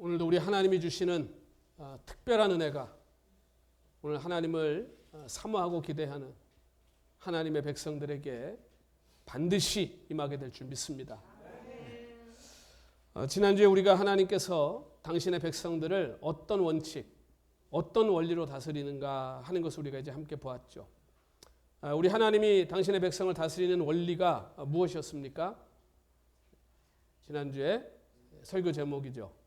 오늘도 우리 하나님이 주시는 특별한 은혜가 오늘 하나님을 사모하고 기대하는 하나님의 백성들에게 반드시 임하게 될 줄 믿습니다. 지난주에 우리가 하나님께서 당신의 백성들을 어떤 원칙, 어떤 원리로 다스리는가 하는 것을 우리가 이제 함께 보았죠. 우리 하나님이 당신의 백성을 다스리는 원리가 무엇이었습니까? 지난주에 설교 제목이죠.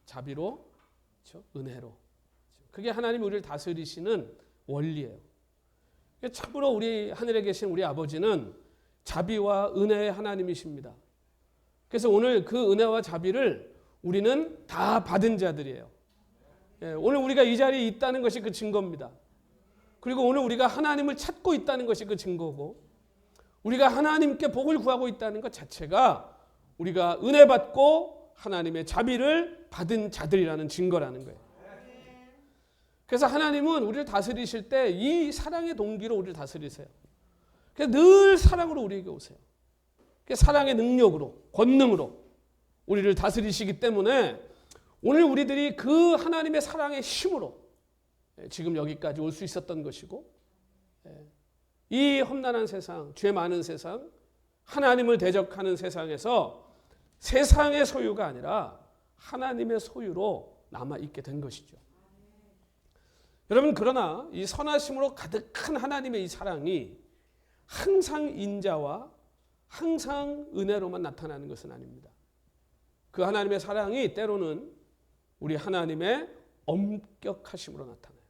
자비로, 그렇죠? 은혜로. 그게 하나님이 우리를 다스리시는 원리예요. 참으로 우리 하늘에 계신 우리 아버지는 자비와 은혜의 하나님이십니다. 그래서 오늘 그 은혜와 자비를 우리는 다 받은 자들이에요. 오늘 우리가 이 자리에 있다는 것이 그 증거입니다. 그리고 오늘 우리가 하나님을 찾고 있다는 것이 그 증거고, 우리가 하나님께 복을 구하고 있다는 것 자체가 우리가 은혜 받고 하나님의 자비를 받은 자들이라는 증거라는 거예요. 그래서 하나님은 우리를 다스리실 때 이 사랑의 동기로 우리를 다스리세요. 그래서 늘 사랑으로 우리에게 오세요. 사랑의 능력으로, 권능으로 우리를 다스리시기 때문에 오늘 우리들이 그 하나님의 사랑의 힘으로 지금 여기까지 올 수 있었던 것이고, 이 험난한 세상, 죄 많은 세상, 하나님을 대적하는 세상에서 세상의 소유가 아니라 하나님의 소유로 남아있게 된 것이죠. 여러분, 그러나 이 선하심으로 가득한 하나님의 이 사랑이 항상 인자와 항상 은혜로만 나타나는 것은 아닙니다. 그 하나님의 사랑이 때로는 우리 하나님의 엄격하심으로 나타나요.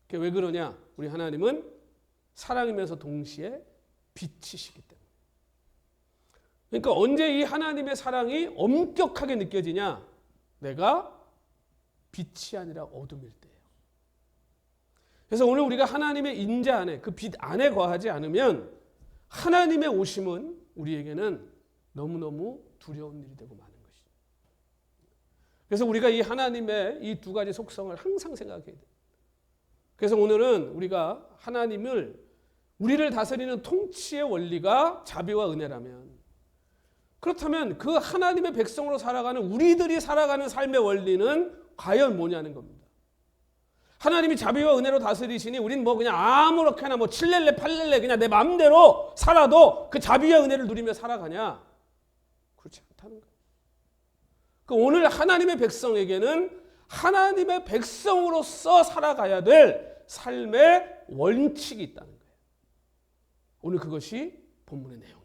그게 왜 그러냐? 우리 하나님은 사랑이면서 동시에 빛이시기 때문에. 그러니까 언제 이 하나님의 사랑이 엄격하게 느껴지냐? 내가 빛이 아니라 어둠일 때예요. 그래서 오늘 우리가 하나님의 인자 안에, 그 빛 안에 거하지 않으면 하나님의 오심은 우리에게는 너무너무 두려운 일이 되고 마는 것이죠. 그래서 우리가 이 하나님의 이 두 가지 속성을 항상 생각해야 돼요. 그래서 오늘은 우리가 하나님을, 우리를 다스리는 통치의 원리가 자비와 은혜라면, 그렇다면 그 하나님의 백성으로 살아가는 우리들이 살아가는 삶의 원리는 과연 뭐냐는 겁니다. 하나님이 자비와 은혜로 다스리시니 우린 뭐 그냥 아무렇게나 뭐 7렐레 8렐레 그냥 내 마음대로 살아도 그 자비와 은혜를 누리며 살아가냐? 그렇지 않다는 거예요. 그러니까 오늘 하나님의 백성에게는 하나님의 백성으로서 살아가야 될 삶의 원칙이 있다는 거예요. 오늘 그것이 본문의 내용입니다.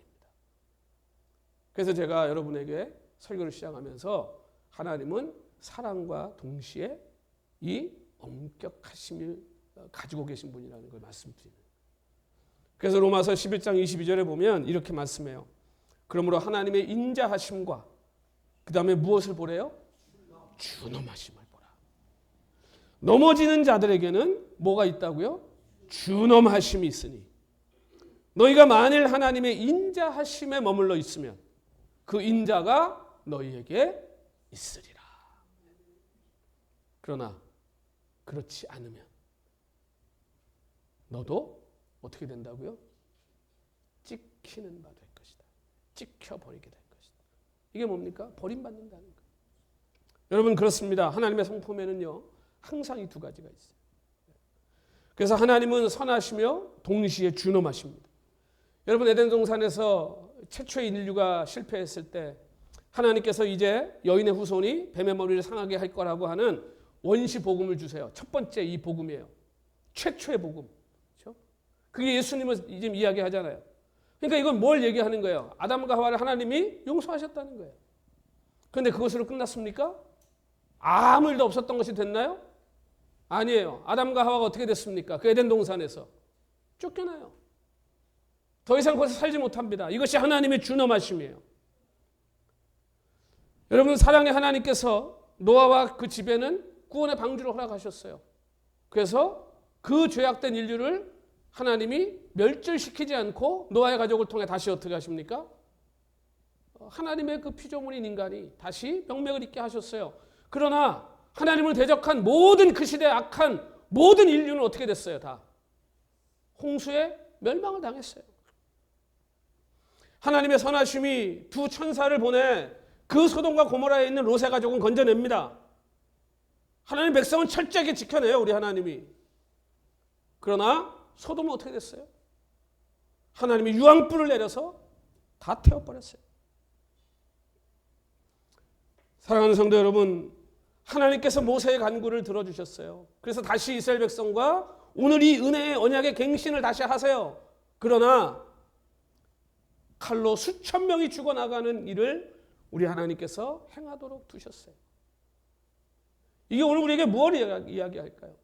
그래서 제가 여러분에게 설교를 시작하면서 하나님은 사랑과 동시에 이 엄격하심을 가지고 계신 분이라는 걸 말씀드립니다. 그래서 로마서 11장 22절에 보면 이렇게 말씀해요. 그러므로 하나님의 인자하심과 그 다음에 무엇을 보래요? 준엄하심을 보라. 넘어지는 자들에게는 뭐가 있다고요? 준엄하심이 있으니 너희가 만일 하나님의 인자하심에 머물러 있으면 그 인자가 너희에게 있으리라. 그러나 그렇지 않으면 너도 어떻게 된다고요? 찍히는 바 될 것이다. 찍혀버리게 될 것이다. 이게 뭡니까? 버림받는다는 거예요. 여러분, 그렇습니다. 하나님의 성품에는요 항상 이 두 가지가 있어요. 그래서 하나님은 선하시며 동시에 준엄하십니다. 여러분, 에덴 동산에서 최초의 인류가 실패했을 때 하나님께서 이제 여인의 후손이 뱀의 머리를 상하게 할 거라고 하는 원시 복음을 주세요. 첫 번째 이 복음이에요. 최초의 복음. 그렇죠? 그게 예수님을 지금 이야기하잖아요. 그러니까 이건 뭘 얘기하는 거예요? 아담과 하와를 하나님이 용서하셨다는 거예요. 그런데 그것으로 끝났습니까? 아무 일도 없었던 것이 됐나요? 아니에요. 아담과 하와가 어떻게 됐습니까? 그 에덴 동산에서 쫓겨나요. 더 이상 거기서 살지 못합니다. 이것이 하나님의 준엄하심이에요. 여러분, 사랑의 하나님께서 노아와 그 집에는 구원의 방주를 허락하셨어요. 그래서 그 죄악된 인류를 하나님이 멸절시키지 않고 노아의 가족을 통해 다시 어떻게 하십니까? 하나님의 그 피조물인 인간이 다시 명맥을 잇게 하셨어요. 그러나 하나님을 대적한 모든 그 시대의 악한 모든 인류는 어떻게 됐어요? 다 홍수에 멸망을 당했어요. 하나님의 선하심이 두 천사를 보내 그 소돔과 고모라에 있는 롯의 가족은 건져냅니다. 하나님 백성은 철저하게 지켜내요, 우리 하나님이. 그러나 소돔은 어떻게 됐어요? 하나님이 유황불을 내려서 다 태워버렸어요. 사랑하는 성도 여러분, 하나님께서 모세의 간구를 들어주셨어요. 그래서 다시 이스라엘 백성과 오늘 이 은혜의 언약의 갱신을 다시 하세요. 그러나 칼로 수천 명이 죽어나가는 일을 우리 하나님께서 행하도록 두셨어요. 이게 오늘 우리에게 뭘 이야기할까요?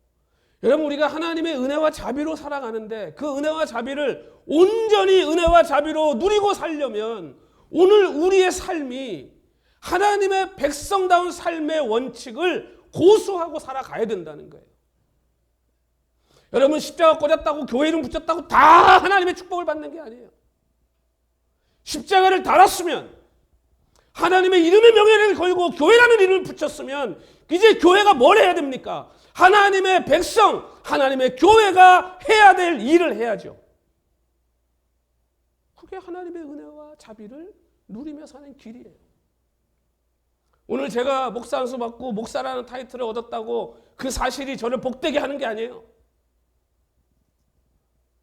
여러분, 우리가 하나님의 은혜와 자비로 살아가는데 그 은혜와 자비를 온전히 은혜와 자비로 누리고 살려면 오늘 우리의 삶이 하나님의 백성다운 삶의 원칙을 고수하고 살아가야 된다는 거예요. 여러분, 십자가 꽂았다고 교회 이름 붙였다고 다 하나님의 축복을 받는 게 아니에요. 십자가를 달았으면 하나님의 이름의 명예를 걸고 교회라는 이름을 붙였으면 이제 교회가 뭘 해야 됩니까? 하나님의 백성, 하나님의 교회가 해야 될 일을 해야죠. 그게 하나님의 은혜와 자비를 누리며 사는 길이에요. 오늘 제가 목사 안수 받고 목사라는 타이틀을 얻었다고 그 사실이 저를 복되게 하는 게 아니에요.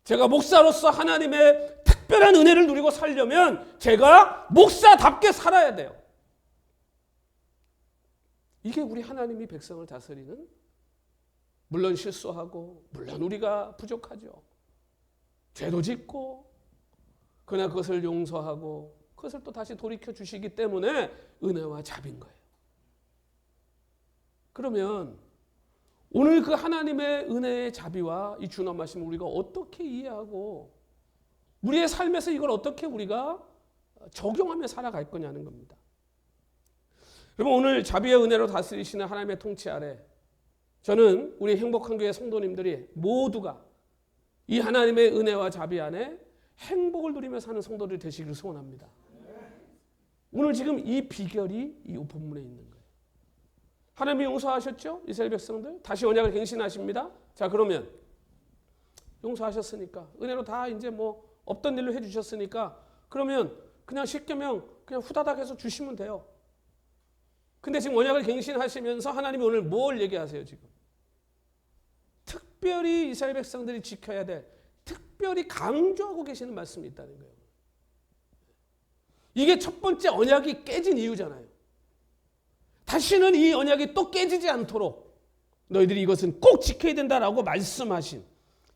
제가 목사로서 하나님의 특별한 은혜를 누리고 살려면 제가 목사답게 살아야 돼요. 이게 우리 하나님이 백성을 다스리는, 물론 실수하고 물론 우리가 부족하죠. 죄도 짓고 그러나 그것을 용서하고 그것을 또 다시 돌이켜 주시기 때문에 은혜와 자비인 거예요. 그러면 오늘 그 하나님의 은혜의 자비와 이 준엄하심을 우리가 어떻게 이해하고 우리의 삶에서 이걸 어떻게 우리가 적용하며 살아갈 거냐는 겁니다. 여러분, 오늘 자비의 은혜로 다스리시는 하나님의 통치 아래 저는 우리 행복한 교회 성도님들이 모두가 이 하나님의 은혜와 자비 안에 행복을 누리며 사는 성도들이 되시기를 소원합니다. 오늘 지금 이 비결이 이 본문에 있는 거예요. 하나님이 용서하셨죠? 이스라엘 백성들 다시 언약을 갱신하십니다. 자, 그러면 용서하셨으니까 은혜로 다 이제 뭐 없던 일로 해주셨으니까 그러면 그냥 십계명 그냥 후다닥 해서 주시면 돼요. 근데 지금 언약을 갱신하시면서 하나님이 오늘 뭘 얘기하세요? 지금 특별히 이스라엘 백성들이 지켜야 될, 특별히 강조하고 계시는 말씀이 있다는 거예요. 이게 첫 번째 언약이 깨진 이유잖아요. 다시는 이 언약이 또 깨지지 않도록 너희들이 이것은 꼭 지켜야 된다라고 말씀하신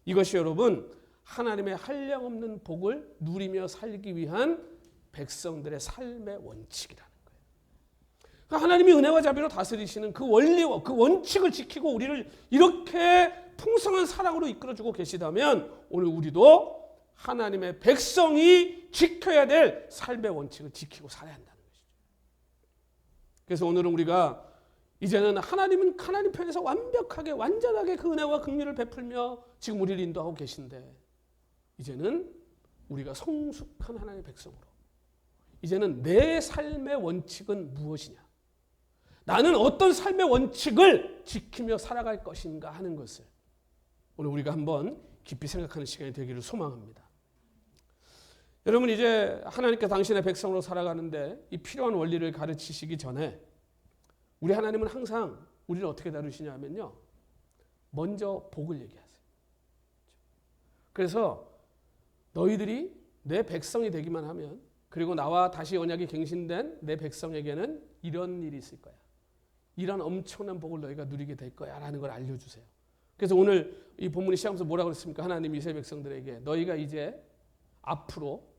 이것이 여러분 하나님의 한량없는 복을 누리며 살기 위한 백성들의 삶의 원칙이라는 거예요. 그러니까 하나님이 은혜와 자비로 다스리시는 그 원리와 그 원칙을 지키고 우리를 이렇게 풍성한 사랑으로 이끌어주고 계시다면 오늘 우리도 하나님의 백성이 지켜야 될 삶의 원칙을 지키고 살아야 한다는 것이죠. 그래서 오늘은 우리가 이제는 하나님은 하나님 편에서 완벽하게 완전하게 그 은혜와 긍휼을 베풀며 지금 우리를 인도하고 계신데 이제는 우리가 성숙한 하나님의 백성으로 이제는 내 삶의 원칙은 무엇이냐, 나는 어떤 삶의 원칙을 지키며 살아갈 것인가 하는 것을 오늘 우리가 한번 깊이 생각하는 시간이 되기를 소망합니다. 여러분, 이제 하나님께 당신의 백성으로 살아가는데 이 필요한 원리를 가르치시기 전에 우리 하나님은 항상 우리를 어떻게 다루시냐 하면요, 먼저 복을 얘기하세요. 그래서 너희들이 내 백성이 되기만 하면, 그리고 나와 다시 언약이 갱신된 내 백성에게는 이런 일이 있을 거야, 이런 엄청난 복을 너희가 누리게 될 거야 라는 걸 알려주세요. 그래서 오늘 이 본문이 시작하면서 뭐라고 그랬습니까? 하나님이 이스라엘 백성들에게 너희가 이제 앞으로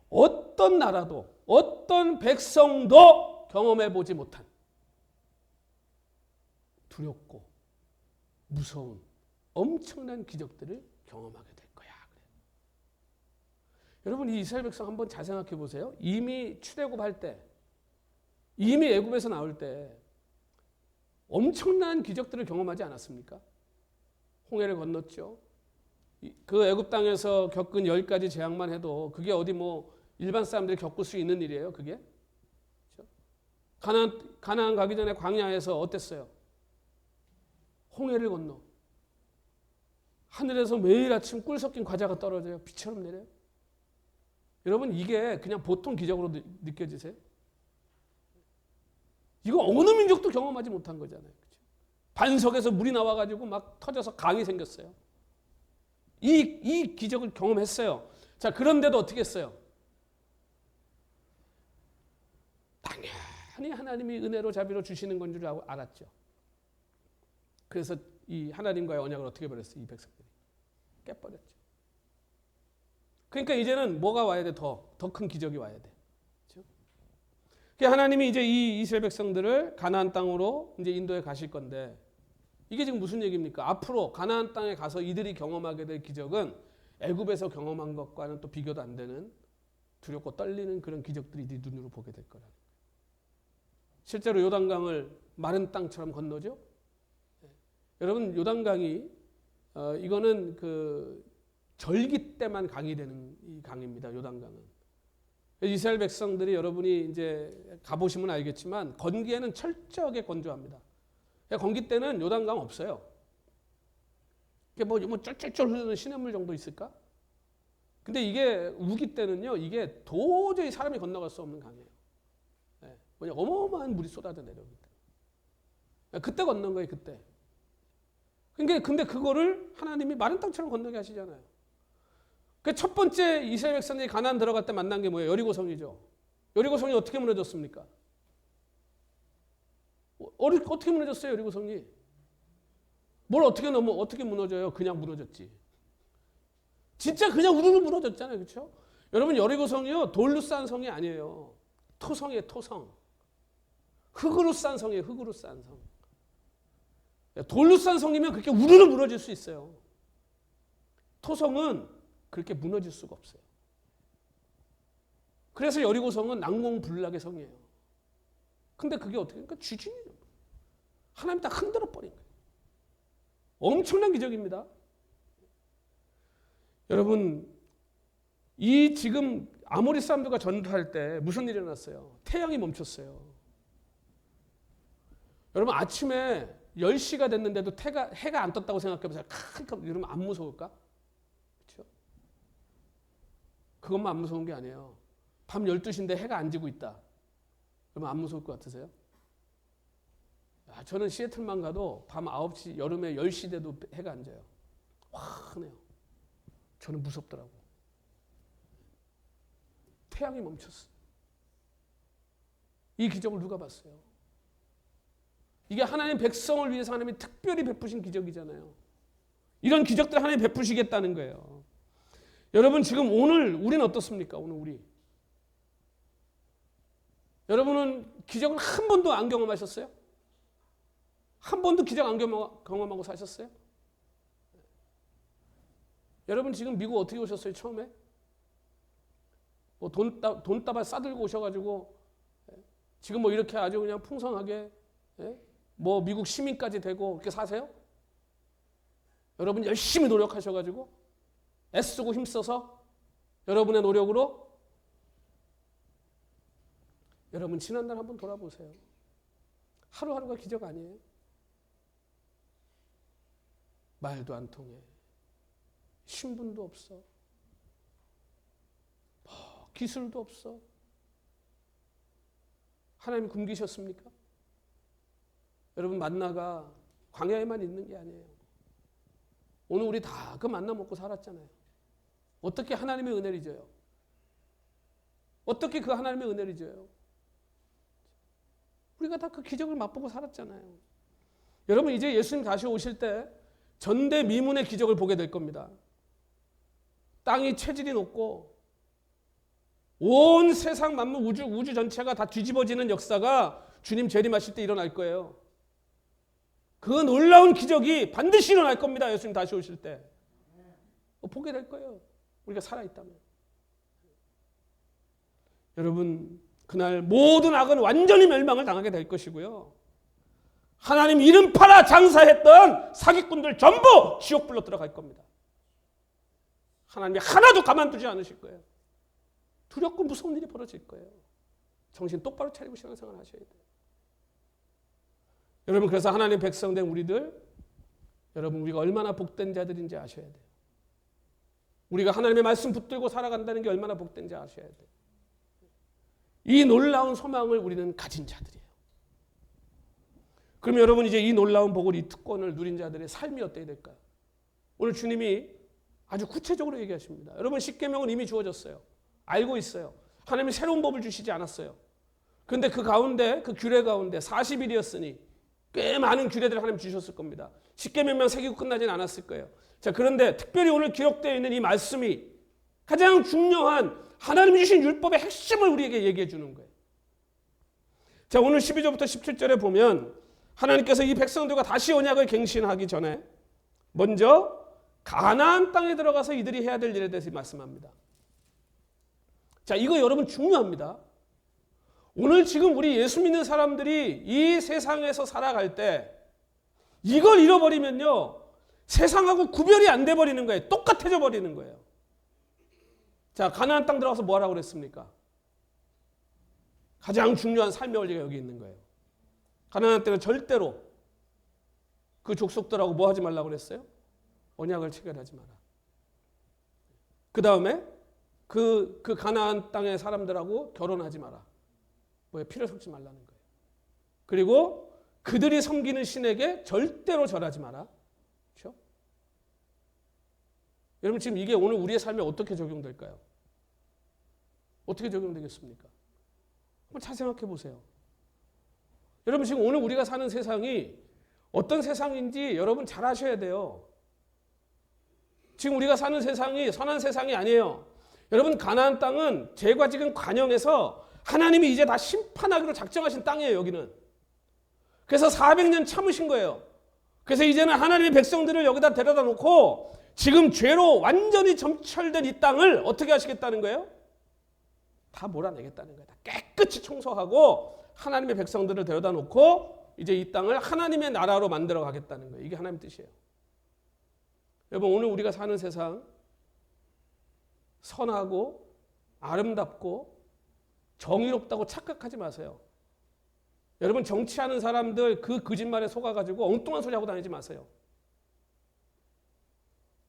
어떤 나라도 어떤 백성도 경험해 보지 못한 두렵고 무서운 엄청난 기적들을 경험하게 될 거야. 그래요. 여러분, 이 이스라엘 백성 한번 잘 생각해 보세요. 이미 출애굽할 때, 이미 애굽에서 나올 때 엄청난 기적들을 경험하지 않았습니까? 홍해를 건넜죠. 그 애굽 땅에서 겪은 10가지 재앙만 해도 그게 어디 뭐 일반 사람들이 겪을 수 있는 일이에요, 그게? 가나안 가기 전에 광야에서 어땠어요? 홍해를 건너 하늘에서 매일 아침 꿀 섞인 과자가 떨어져요. 비처럼 내려요. 여러분, 이게 그냥 보통 기적으로 느껴지세요? 이거 어느 민족도 경험하지 못한 거잖아요. 그렇죠? 반석에서 물이 나와가지고 막 터져서 강이 생겼어요. 이 기적을 경험했어요. 자, 그런데도 어떻게 했어요? 당연히 하나님이 은혜로 자비로 주시는 건 줄 알았죠. 그래서 이 하나님과의 언약을 어떻게 버렸어요? 이 백성들이 깨버렸죠. 그러니까 이제는 뭐가 와야 돼? 더 큰 기적이 와야 돼. 그렇죠? 그러니까 하나님이 이제 이 이스라엘 백성들을 가나안 땅으로 이제 인도해 가실 건데, 이게 지금 무슨 얘기입니까? 앞으로 가나안 땅에 가서 이들이 경험하게 될 기적은 애굽에서 경험한 것과는 또 비교도 안 되는 두렵고 떨리는 그런 기적들이 네 눈으로 보게 될 거라. 실제로 요단강을 마른 땅처럼 건너죠. 여러분, 요단강이 이거는 그 절기 때만 강이 되는 이 강입니다. 요단강은. 이스라엘 백성들이 여러분이 이제 가보시면 알겠지만 건기에는 철저하게 건조합니다. 건기 때는 요단강 없어요. 이게 뭐 쫄쫄쫄 흐르는 시냇물 정도 있을까? 근데 이게 우기 때는요, 이게 도저히 사람이 건너갈 수 없는 강이에요. 네. 뭐냐, 어마어마한 물이 쏟아져 내려오기 때문에. 그때 건넌 거예요, 그때. 근데 그거를 하나님이 마른 땅처럼 건너게 하시잖아요. 그 첫 번째 이스라엘 백성들이 가나안 들어갈 때 만난 게 뭐예요? 여리고성이죠. 여리고성이 어떻게 무너졌습니까? 어떻게 무너졌어요, 여리고성이? 뭘 어떻게 무너져요? 그냥 무너졌지. 진짜 그냥 우르르 무너졌잖아요, 그렇죠? 여러분, 여리고성이요, 돌로 쌓은 성이 아니에요. 토성이에요, 토성. 흙으로 쌓은 성이에요, 흙으로 쌓은 성. 돌로 쌓은 성이면 그렇게 우르르 무너질 수 있어요. 토성은 그렇게 무너질 수가 없어요. 그래서 여리고성은 난공불락의 성이에요. 근데 그게 어떻게, 그러니까 지진이에요. 하나님이 다 흔들어 버린 거예요. 엄청난 기적입니다. 여러분, 이 지금 아모리 사람들과 전투할 때 무슨 일이 일어났어요? 태양이 멈췄어요. 여러분, 아침에 10시가 됐는데도 해가 안 떴다고 생각해보세요. 이러면 안 무서울까? 그렇죠? 그것만 안 무서운 게 아니에요. 밤 12시인데 해가 안 지고 있다. 그러면 안 무서울 것 같으세요? 저는 시애틀만 가도 밤 9시, 여름에 10시 돼도 해가 안 져요. 환해요. 저는 무섭더라고. 태양이 멈췄어요. 이 기적을 누가 봤어요? 이게 하나님 백성을 위해서 하나님이 특별히 베푸신 기적이잖아요. 이런 기적들 하나님 베푸시겠다는 거예요. 여러분, 지금 오늘 우리는 어떻습니까? 오늘 우리. 여러분은 기적을 한 번도 안 경험하셨어요? 한 번도 기적 안 경험하고 사셨어요? 여러분, 지금 미국 어떻게 오셨어요, 처음에? 뭐 돈다발 싸들고 오셔가지고 지금 뭐 이렇게 아주 그냥 풍성하게 뭐 미국 시민까지 되고 그렇게 사세요? 여러분 열심히 노력하셔가지고 애쓰고 힘써서 여러분의 노력으로 여러분 지난날 한번 돌아보세요. 하루하루가 기적 아니에요? 말도 안 통해. 신분도 없어. 기술도 없어. 하나님 굶기셨습니까? 여러분, 만나가 광야에만 있는 게 아니에요. 오늘 우리 다 그 만나 먹고 살았잖아요. 어떻게 하나님의 은혜를 잊어요? 어떻게 그 하나님의 은혜를 잊어요? 우리가 다 그 기적을 맛보고 살았잖아요. 여러분, 이제 예수님 다시 오실 때 전대미문의 기적을 보게 될 겁니다. 땅이 체질이 높고 온 세상 만물 우주 전체가 다 뒤집어지는 역사가 주님 재림하실 때 일어날 거예요. 그 놀라운 기적이 반드시 일어날 겁니다. 예수님 다시 오실 때. 보게 될 거예요. 우리가 살아있다면. 여러분, 그날 모든 악은 완전히 멸망을 당하게 될 것이고요. 하나님 이름 팔아 장사했던 사기꾼들 전부 지옥불로 들어갈 겁니다. 하나님이 하나도 가만두지 않으실 거예요. 두렵고 무서운 일이 벌어질 거예요. 정신 똑바로 차리고 신앙생활 하셔야 돼요. 여러분, 그래서 하나님 백성 된 우리들, 여러분 우리가 얼마나 복된 자들인지 아셔야 돼요. 우리가 하나님의 말씀 붙들고 살아간다는 게 얼마나 복된지 아셔야 돼요. 이 놀라운 소망을 우리는 가진 자들이에요. 그럼 여러분 이제 이 놀라운 복을, 이 특권을 누린 자들의 삶이 어때야 될까요? 오늘 주님이 아주 구체적으로 얘기하십니다. 여러분 십계명은 이미 주어졌어요. 알고 있어요. 하나님이 새로운 법을 주시지 않았어요. 그런데 그 가운데, 그 규례 가운데 40일이었으니 꽤 많은 규례들을 하나님 주셨을 겁니다. 십계명만 새기고 끝나진 않았을 거예요. 자, 그런데 특별히 오늘 기록되어 있는 이 말씀이 가장 중요한 하나님이 주신 율법의 핵심을 우리에게 얘기해 주는 거예요. 자, 오늘 12절부터 17절에 보면 하나님께서 이 백성들과 다시 언약을 갱신하기 전에 먼저 가나안 땅에 들어가서 이들이 해야 될 일에 대해서 말씀합니다. 자, 이거 여러분 중요합니다. 오늘 지금 우리 예수 믿는 사람들이 이 세상에서 살아갈 때 이걸 잃어버리면요, 세상하고 구별이 안 돼 버리는 거예요. 똑같아져 버리는 거예요. 자, 가나안 땅 들어가서 뭐 하라고 그랬습니까? 가장 중요한 삶의 원리가 여기 있는 거예요. 가나안 땅은 절대로 그 족속들하고 뭐 하지 말라고 그랬어요? 언약을 체결하지 마라. 그 다음에 그 가나안 땅의 사람들하고 결혼하지 마라. 뭐에 피를 섞지 말라는 거예요. 그리고 그들이 섬기는 신에게 절대로 절하지 마라. 그렇죠? 여러분 지금 이게 오늘 우리의 삶에 어떻게 적용될까요? 어떻게 적용되겠습니까? 한번 잘 생각해 보세요. 여러분 지금 오늘 우리가 사는 세상이 어떤 세상인지 여러분 잘 아셔야 돼요. 지금 우리가 사는 세상이 선한 세상이 아니에요. 여러분 가나안 땅은 죄가 지금 관영해서 하나님이 이제 다 심판하기로 작정하신 땅이에요. 여기는. 그래서 400년 참으신 거예요. 그래서 이제는 하나님의 백성들을 여기다 데려다 놓고 지금 죄로 완전히 점철된 이 땅을 어떻게 하시겠다는 거예요? 다 몰아내겠다는 거예요. 다 깨끗이 청소하고 하나님의 백성들을 데려다 놓고 이제 이 땅을 하나님의 나라로 만들어 가겠다는 거예요. 이게 하나님의 뜻이에요. 여러분 오늘 우리가 사는 세상 선하고 아름답고 정의롭다고 착각하지 마세요. 여러분 정치하는 사람들 그 거짓말에 속아가지고 엉뚱한 소리 하고 다니지 마세요.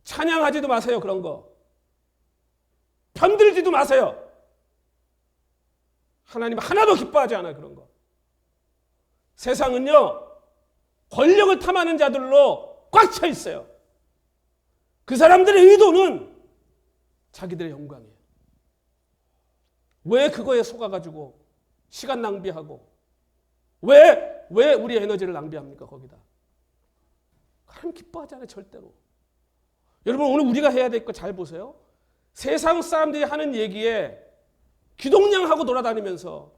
찬양하지도 마세요. 그런 거. 편들지도 마세요. 하나님 하나도 기뻐하지 않아요. 그런 거. 세상은요 권력을 탐하는 자들로 꽉 차 있어요. 그 사람들의 의도는 자기들의 영광이에요. 왜 그거에 속아가지고 시간 낭비하고 왜 우리 에너지를 낭비합니까? 거기다. 하나님 기뻐하지 않아요. 절대로. 여러분 오늘 우리가 해야 될 거 잘 보세요. 세상 사람들이 하는 얘기에 귀동냥하고 돌아다니면서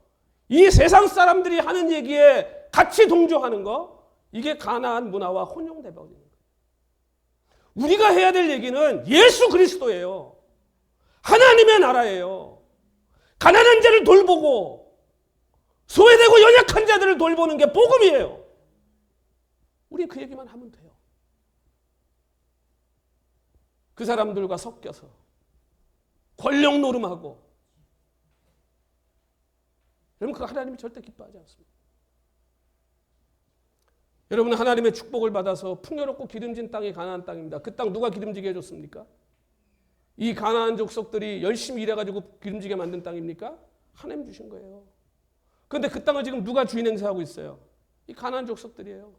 이 세상 사람들이 하는 얘기에 같이 동조하는 거, 이게 가나안 문화와 혼용돼 버리는 거예요. 우리가 해야 될 얘기는 예수 그리스도예요. 하나님의 나라예요. 가난한 자를 돌보고 소외되고 연약한 자들을 돌보는 게 복음이에요. 우리 그 얘기만 하면 돼요. 그 사람들과 섞여서 권력 노름하고, 여러분 그거 하나님이 절대 기뻐하지 않습니다. 여러분은 하나님의 축복을 받아서 풍요롭고 기름진 땅이 가나안 땅입니다. 그 땅 누가 기름지게 해줬습니까? 이 가나안 족속들이 열심히 일해가지고 기름지게 만든 땅입니까? 하나님 주신 거예요. 그런데 그 땅을 지금 누가 주인 행세하고 있어요? 이 가나안 족속들이에요.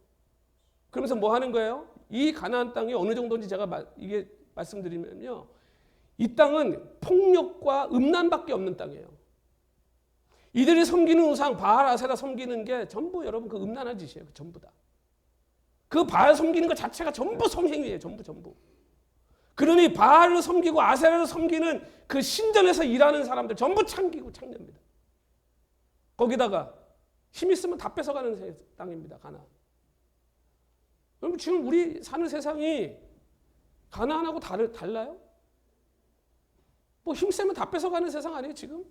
그러면서 뭐 하는 거예요? 이 가나안 땅이 어느 정도인지 제가 이게 말씀드리면요, 이 땅은 폭력과 음란밖에 없는 땅이에요. 이들이 섬기는 우상 바알 아세라 섬기는 게 전부 여러분 그 음란한 짓이에요. 전부 다. 그 바알 섬기는 것 자체가 전부 성행위예요. 전부. 그러니 바알을 섬기고 아세라를 섬기는 그 신전에서 일하는 사람들 전부 창기고 창녀입니다. 거기다가 힘 있으면 다 뺏어가는 땅입니다. 가나안. 여러분 지금 우리 사는 세상이 가나안하고 달라요? 뭐 힘 세면 다 뺏어가는 세상 아니에요 지금?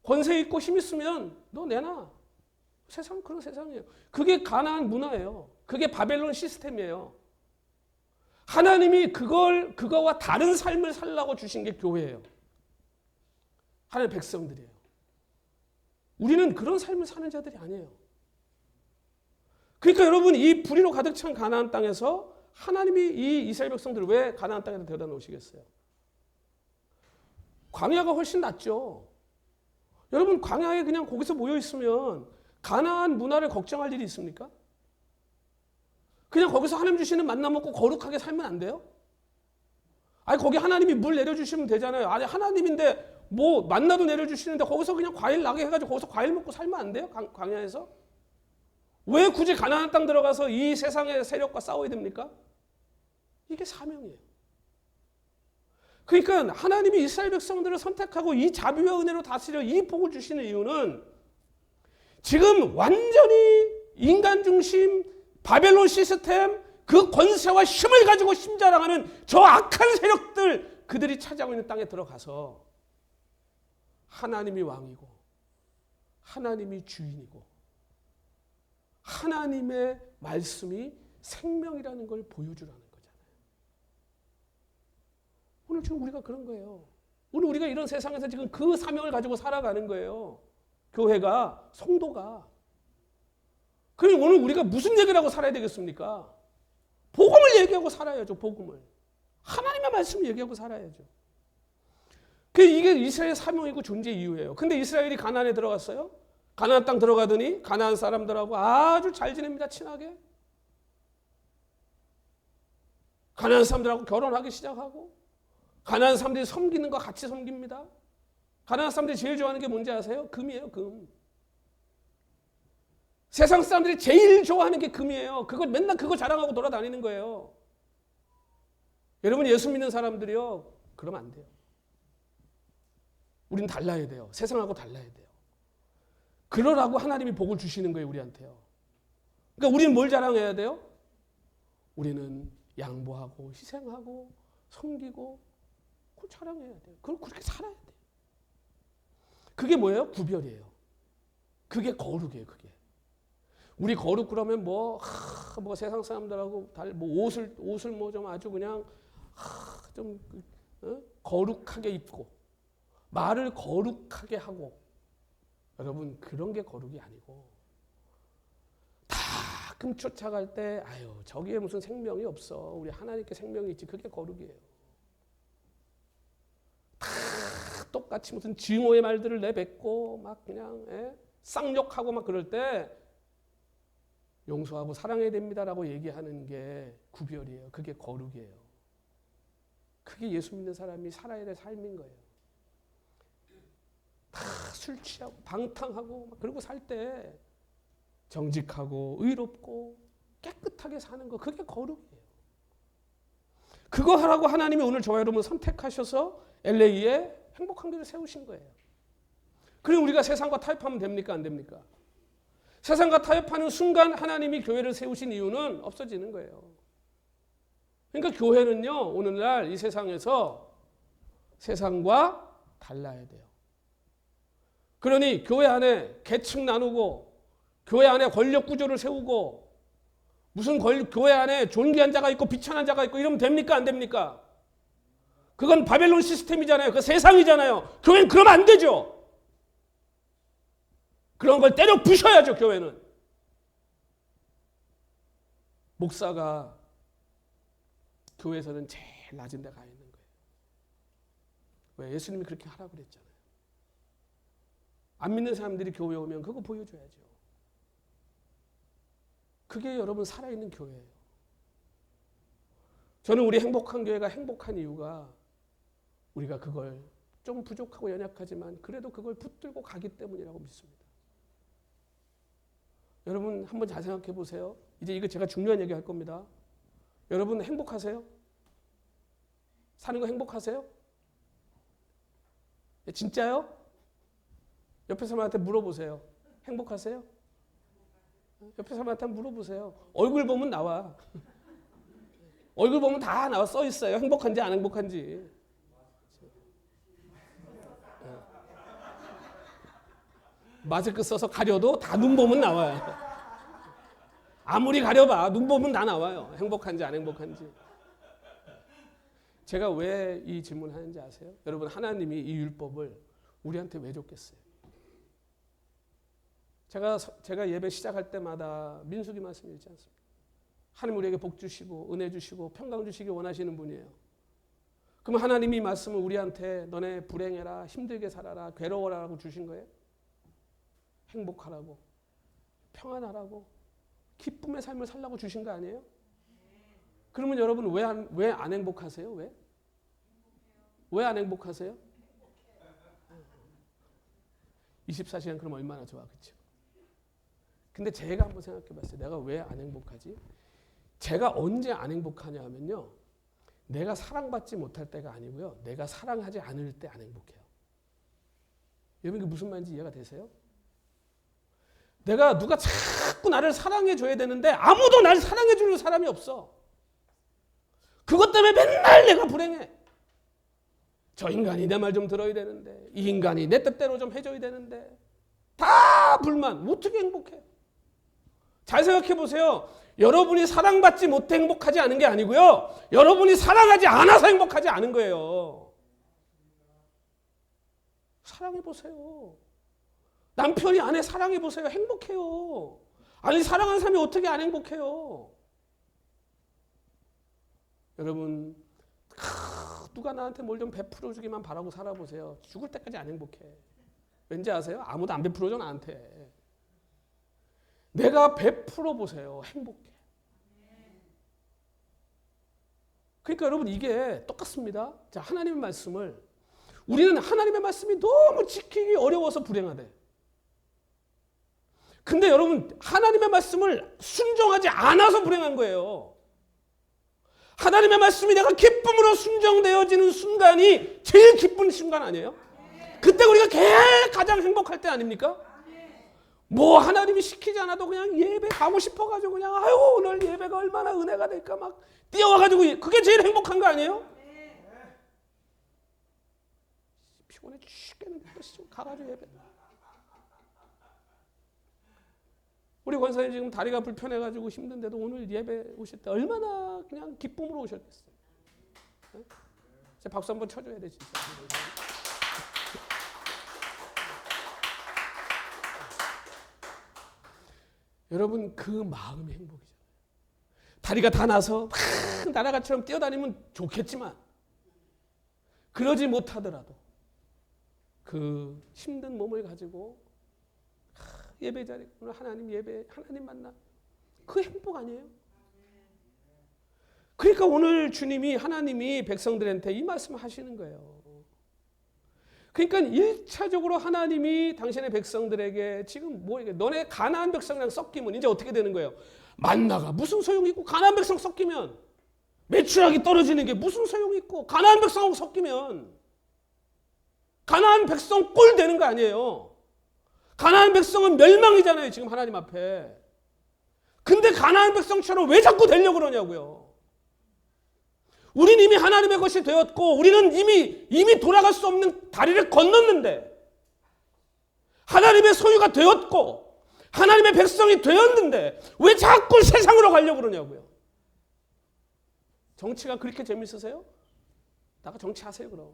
권세 있고 힘 있으면 너 내놔. 세상 그런 세상이에요. 그게 가나안 문화예요. 그게 바벨론 시스템이에요. 하나님이 그거와 다른 삶을 살라고 주신 게 교회예요. 하나님의 백성들이에요. 우리는 그런 삶을 사는 자들이 아니에요. 그러니까 여러분 이 불의로 가득 찬 가나안 땅에서 하나님이 이 이스라엘 백성들을 왜 가나안 땅에 데려다 놓으시겠어요? 광야가 훨씬 낫죠. 여러분 광야에 그냥 거기서 모여 있으면 가나안 문화를 걱정할 일이 있습니까? 그냥 거기서 하나님 주시는 만나 먹고 거룩하게 살면 안 돼요? 아니 거기 하나님이 물 내려주시면 되잖아요. 아니 하나님인데 뭐 만나도 내려주시는데 거기서 그냥 과일 나게 해가지고 거기서 과일 먹고 살면 안 돼요? 광야에서? 왜 굳이 가나안 땅 들어가서 이 세상의 세력과 싸워야 됩니까? 이게 사명이에요. 그러니까 하나님이 이스라엘 백성들을 선택하고 이 자비와 은혜로 다스려 이 복을 주시는 이유는 지금 완전히 인간 중심 바벨론 시스템 그 권세와 힘을 가지고 심자랑하는 저 악한 세력들 그들이 차지하고 있는 땅에 들어가서 하나님이 왕이고 하나님이 주인이고 하나님의 말씀이 생명이라는 걸 보여주라는 거잖아요. 오늘 지금 우리가 그런 거예요. 오늘 우리가 이런 세상에서 지금 그 사명을 가지고 살아가는 거예요. 교회가, 성도가. 그럼 오늘 우리가 무슨 얘기를 하고 살아야 되겠습니까? 복음을 얘기하고 살아야죠. 복음을. 하나님의 말씀을 얘기하고 살아야죠. 이게 이스라엘의 사명이고 존재 이유예요. 근데 이스라엘이 가나안에 들어갔어요. 가나안 땅 들어가더니 가나안 사람들하고 아주 잘 지냅니다. 친하게. 가나안 사람들하고 결혼하기 시작하고 가나안 사람들이 섬기는 거 같이 섬깁니다. 가나안 사람들이 제일 좋아하는 게 뭔지 아세요? 금이에요. 금. 세상 사람들이 제일 좋아하는 게 금이에요. 그거 맨날 그거 자랑하고 돌아다니는 거예요. 여러분 예수 믿는 사람들이요. 그러면 안 돼요. 우리는 달라야 돼요. 세상하고 달라야 돼요. 그러라고 하나님이 복을 주시는 거예요. 우리한테요. 그러니까 우리는 뭘 자랑해야 돼요? 우리는 양보하고 희생하고 섬기고 그걸 자랑해야 돼요. 그걸 그렇게 살아야 돼요. 그게 뭐예요? 구별이에요. 그게 거룩이에요. 그게. 우리 거룩 그러면 뭐 세상 사람들하고 뭐 옷을 뭐 좀 아주 그냥 좀 거룩하게 입고 말을 거룩하게 하고 여러분 그런 게 거룩이 아니고 다 금 쫓아갈 때 아유 저기에 무슨 생명이 없어 우리 하나님께 생명이 있지 그게 거룩이에요. 다 똑같이 무슨 증오의 말들을 내뱉고 막 그냥 쌍욕하고 막 그럴 때 용서하고 사랑해야 됩니다라고 얘기하는 게 구별이에요. 그게 거룩이에요. 그게 예수 믿는 사람이 살아야 될 삶인 거예요. 다 술 취하고 방탕하고 막 그러고 살 때 정직하고 의롭고 깨끗하게 사는 거 그게 거룩이에요. 그거 하라고 하나님이 오늘 저와 여러분 선택하셔서 LA에 행복한 교회를 세우신 거예요. 그럼 우리가 세상과 타협하면 됩니까? 안 됩니까? 세상과 타협하는 순간 하나님이 교회를 세우신 이유는 없어지는 거예요. 그러니까 교회는요, 오늘날 이 세상에서 세상과 달라야 돼요. 그러니 교회 안에 계층 나누고, 교회 안에 권력 구조를 세우고, 무슨 교회 안에 존귀한 자가 있고 비천한 자가 있고 이러면 됩니까? 안 됩니까? 그건 바벨론 시스템이잖아요. 그 세상이잖아요. 교회는 그러면 안 되죠. 그런 걸 때려 부셔야죠, 교회는. 목사가 교회에서는 제일 낮은 데 가 있는 거예요. 왜? 예수님이 그렇게 하라고 그랬잖아요. 안 믿는 사람들이 교회 오면 그거 보여줘야죠. 그게 여러분 살아있는 교회예요. 저는 우리 행복한 교회가 행복한 이유가 우리가 그걸 좀 부족하고 연약하지만 그래도 그걸 붙들고 가기 때문이라고 믿습니다. 여러분 한번 잘 생각해 보세요. 이제 이거 제가 중요한 얘기 할 겁니다. 여러분 행복하세요? 사는 거 행복하세요? 진짜요? 옆에 사람한테 물어보세요. 행복하세요? 옆에 사람한테 물어보세요. 얼굴 보면 나와. 얼굴 보면 다 나와 써 있어요. 행복한지 안 행복한지. 마스크 써서 가려도 다 눈 보면 나와요. 아무리 가려봐 눈 보면 다 나와요. 행복한지 안 행복한지. 제가 왜 이 질문을 하는지 아세요? 여러분 하나님이 이 율법을 우리한테 왜 줬겠어요? 제가 예배 시작할 때마다 민수기 말씀 읽지 않습니까? 하나님 우리에게 복 주시고 은혜 주시고 평강 주시기 원하시는 분이에요. 그럼 하나님이 이 말씀을 우리한테 너네 불행해라 힘들게 살아라 괴로워라라고 주신 거예요? 행복하라고 평안하라고 기쁨의 삶을 살라고 주신 거 아니에요? 그러면 여러분 왜 안 행복하세요? 왜 안 행복하세요? 24시간 그럼 얼마나 좋아, 그렇죠? 근데 제가 한번 생각해 봤어요. 내가 왜 안 행복하지? 제가 언제 안 행복하냐 하면요. 내가 사랑받지 못할 때가 아니고요. 내가 사랑하지 않을 때 안 행복해요. 여러분 이게 무슨 말인지 이해가 되세요? 내가 누가 자꾸 나를 사랑해 줘야 되는데 아무도 날 사랑해 주는 사람이 없어. 그것 때문에 맨날 내가 불행해. 저 인간이 내 말 좀 들어야 되는데, 이 인간이 내 뜻대로 좀 해줘야 되는데, 다 불만. 어떻게 행복해? 잘 생각해 보세요. 여러분이 사랑받지 못해 행복하지 않은 게 아니고요. 여러분이 사랑하지 않아서 행복하지 않은 거예요. 사랑해 보세요. 남편이 아내 사랑해 보세요. 행복해요. 아니 사랑하는 사람이 어떻게 안 행복해요? 여러분 누가 나한테 뭘 좀 베풀어 주기만 바라고 살아보세요. 죽을 때까지 안 행복해. 왠지 아세요? 아무도 안 베풀어줘 나한테. 내가 베풀어 보세요. 행복해. 그러니까 여러분 이게 똑같습니다. 자, 하나님의 말씀을 우리는 하나님의 말씀이 너무 지키기 어려워서 불행하대. 근데 여러분 하나님의 말씀을 순종하지 않아서 불행한 거예요. 하나님의 말씀이 내가 기쁨으로 순종되어지는 순간이 제일 기쁜 순간 아니에요? 그때 우리가 가장 행복할 때 아닙니까? 뭐 하나님이 시키지 않아도 그냥 예배 가고 싶어가지고 그냥 아유 오늘 예배가 얼마나 은혜가 될까 막 뛰어와가지고 그게 제일 행복한 거 아니에요? 피곤해 죽겠는데 가가지고 예배. 우리 권사님 지금 다리가 불편해가지고 힘든데도 오늘 예배 오실 때 얼마나 그냥 기쁨으로 오셨겠어요. 네? 박수 한번 쳐줘야 돼 진짜. 여러분 그 마음이 행복이잖아요. 다리가 다 나서 막 나라가처럼 뛰어다니면 좋겠지만 그러지 못하더라도 그 힘든 몸을 가지고 예배 자리 오늘 하나님 예배 하나님 만나 그 행복 아니에요? 그러니까 오늘 주님이 하나님이 백성들한테 이 말씀을 하시는 거예요. 그러니까 1차적으로 하나님이 당신의 백성들에게 지금 뭐 이게 너네 가나안 백성이랑 섞이면 이제 어떻게 되는 거예요? 만나가 무슨 소용이 있고 가나안 백성 섞이면 매출하기 떨어지는 게 무슨 소용이 있고 가나안 백성하고 섞이면 가나안 백성 꼴 되는 거 아니에요? 가나안 백성은 멸망이잖아요. 지금 하나님 앞에. 근데 가나안 백성처럼 왜 자꾸 되려고 그러냐고요. 우리는 이미 하나님의 것이 되었고 우리는 이미 돌아갈 수 없는 다리를 건넜는데 하나님의 소유가 되었고 하나님의 백성이 되었는데 왜 자꾸 세상으로 가려고 그러냐고요. 정치가 그렇게 재밌으세요? 나가 정치하세요 그럼.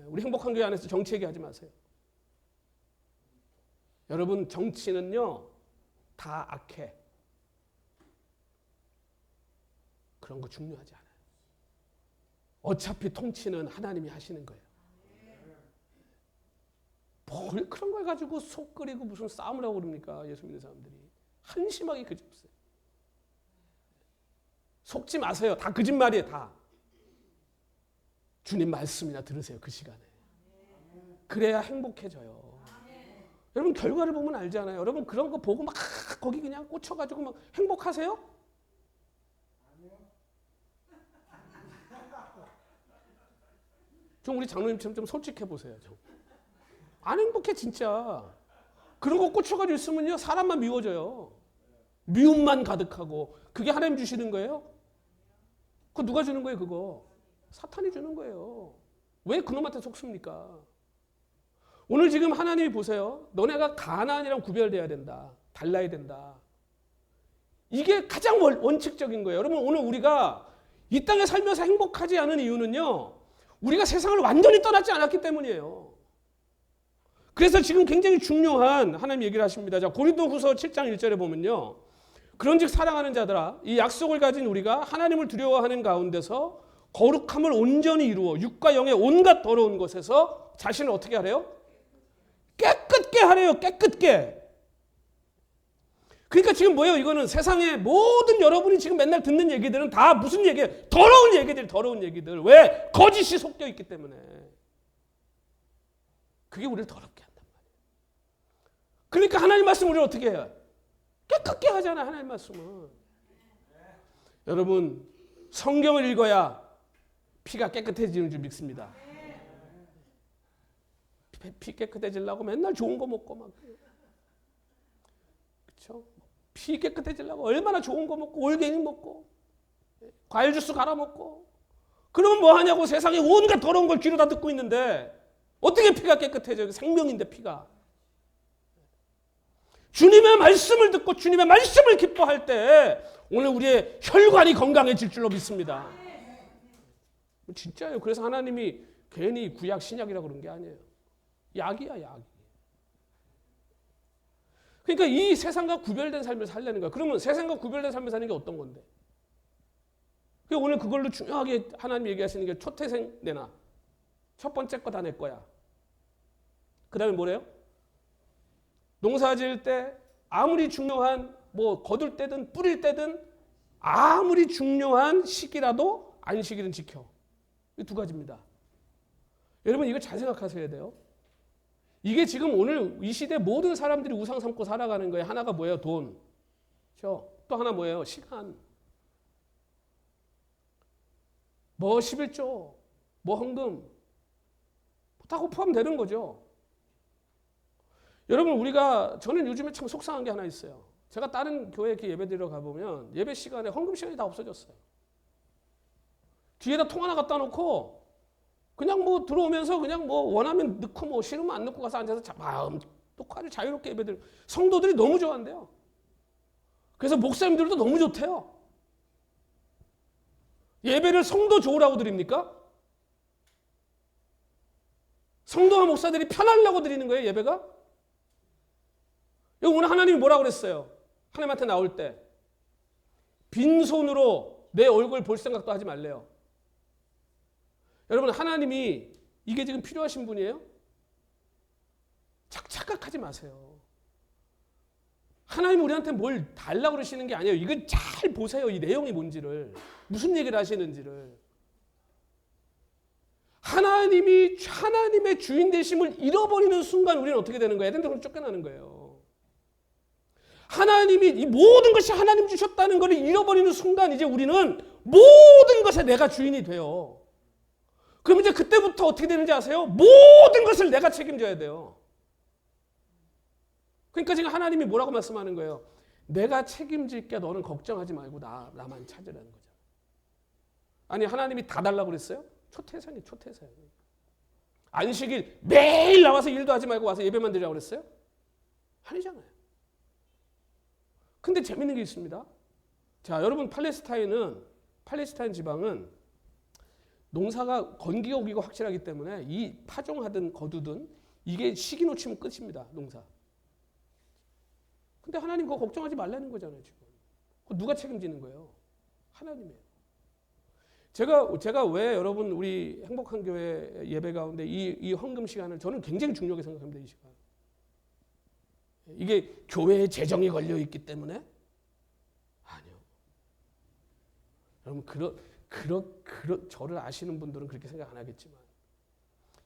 우리 행복한 교회 안에서 정치 얘기하지 마세요. 여러분 정치는요 다 악해. 그런 거 중요하지 않아요. 어차피 통치는 하나님이 하시는 거예요. 뭘 그런 걸 가지고 속 끓이고 무슨 싸움을 하고 그럽니까? 예수 믿는 사람들이. 한심하게 그짓없어요. 속지 마세요. 다 거짓말이에요. 다. 주님 말씀이나 들으세요. 그 시간에. 그래야 행복해져요. 여러분 결과를 보면 알잖아요. 여러분 그런 거 보고 막 거기 그냥 꽂혀가지고 막 행복하세요? 좀 우리 장로님처럼 좀 솔직해 보세요. 좀. 안 행복해 진짜. 그런 거 꽂혀가지고 있으면요 사람만 미워져요. 미움만 가득하고 그게 하나님 주시는 거예요? 그거 누가 주는 거예요 그거? 사탄이 주는 거예요. 왜 그놈한테 속습니까? 오늘 지금 하나님이 보세요. 너네가 가나안이랑 구별돼야 된다. 달라야 된다. 이게 가장 원칙적인 거예요. 여러분 오늘 우리가 이 땅에 살면서 행복하지 않은 이유는요. 우리가 세상을 완전히 떠났지 않았기 때문이에요. 그래서 지금 굉장히 중요한 하나님 얘기를 하십니다. 자, 고린도후서 7장 1절에 보면요. 그런즉 사랑하는 자들아 이 약속을 가진 우리가 하나님을 두려워하는 가운데서 거룩함을 온전히 이루어 육과 영의 온갖 더러운 것에서 자신을 어떻게 하래요? 깨끗게 하래요. 깨끗게. 그러니까 지금 뭐예요? 이거는 세상의 모든 여러분이 지금 맨날 듣는 얘기들은 다 무슨 얘기예요? 더러운 얘기들, 더러운 얘기들. 왜? 거짓이 섞여 있기 때문에. 그게 우리를 더럽게 한단 말이에요. 그러니까 하나님 말씀 우리를 어떻게 해요? 깨끗게 하잖아요, 하나님 말씀은. 여러분, 성경을 읽어야 피가 깨끗해지는 줄 믿습니다. 피 깨끗해지려고 맨날 좋은 거 먹고 막. 그렇죠? 피 깨끗해지려고 얼마나 좋은 거 먹고 올갱이 먹고 과일 주스 갈아 먹고 그러면 뭐 하냐고 세상에 온갖 더러운 걸 귀로 다 듣고 있는데 어떻게 피가 깨끗해져요? 생명인데 피가. 주님의 말씀을 듣고 주님의 말씀을 기뻐할 때 오늘 우리의 혈관이 건강해질 줄로 믿습니다. 진짜예요. 그래서 하나님이 괜히 구약 신약이라고 그런 게 아니에요. 약이야, 약. 그러니까 이 세상과 구별된 삶을 살려는 거야. 그러면 세상과 구별된 삶을 사는 게 어떤 건데? 그러니까 오늘 그걸로 중요하게 하나님 얘기하시는 게 초태생 내놔. 첫 번째 거 다 내 거야. 그 다음에 뭐래요? 농사 지을 때 아무리 중요한 뭐 거둘 때든 뿌릴 때든 아무리 중요한 시기라도 안식일은 지켜. 이 두 가지입니다. 여러분 이거 잘 생각하셔야 돼요. 이게 지금 오늘 이 시대 모든 사람들이 우상 삼고 살아가는 거예요. 하나가 뭐예요? 돈. 그렇죠? 또 하나 뭐예요? 시간. 뭐 11조, 뭐 헌금. 다 포함되는 거죠. 여러분 저는 요즘에 참 속상한 게 하나 있어요. 제가 다른 교회 이렇게 예배 드리러 가보면 예배 시간에 헌금 시간이 다 없어졌어요. 뒤에다 통 하나 갖다 놓고 그냥 뭐 들어오면서 그냥 뭐 원하면 넣고 뭐 싫으면 안 넣고 가서 앉아서 마음 똑바로 자유롭게 예배드려. 성도들이 너무 좋아한대요. 그래서 목사님들도 너무 좋대요. 예배를 성도 좋으라고 드립니까? 성도와 목사들이 편하려고 드리는 거예요, 예배가? 오늘 하나님이 뭐라고 그랬어요? 하나님한테 나올 때 빈손으로 내 얼굴 볼 생각도 하지 말래요. 여러분 하나님이 이게 지금 필요하신 분이에요? 착각하지 마세요. 하나님이 우리한테 뭘 달라고 그러시는 게 아니에요. 이건 잘 보세요. 이 내용이 뭔지를. 무슨 얘기를 하시는지를. 하나님의 주인 되심을 잃어버리는 순간 우리는 어떻게 되는 거예요? 에덴동으로 쫓겨나는 거예요. 하나님이 이 모든 것이 하나님 주셨다는 것을 잃어버리는 순간 이제 우리는 모든 것에 내가 주인이 돼요. 그럼 이제 그때부터 어떻게 되는지 아세요? 모든 것을 내가 책임져야 돼요. 그러니까 지금 하나님이 뭐라고 말씀하는 거예요? 내가 책임질게 너는 걱정하지 말고 나만 찾으라는 거죠. 아니 하나님이 다 달라고 그랬어요? 초태생이 초태생. 안식일 매일 나와서 일도 하지 말고 와서 예배만 드리라고 그랬어요? 아니잖아요. 근데 재밌는 게 있습니다. 자, 여러분 팔레스타인 지방은 농사가 건기가 오기가 확실하기 때문에 이 파종하든 거두든 이게 시기 놓치면 끝입니다. 농사. 근데 하나님 그거 걱정하지 말라는 거잖아요. 지금. 그거 누가 책임지는 거예요? 하나님이에요. 제가 왜 여러분 우리 행복한 교회 예배 가운데 이 헌금 시간을 저는 굉장히 중요하게 생각합니다. 이 시간. 이게 교회의 재정이 걸려 있기 때문에? 아니요. 여러분 저를 아시는 분들은 그렇게 생각 안 하겠지만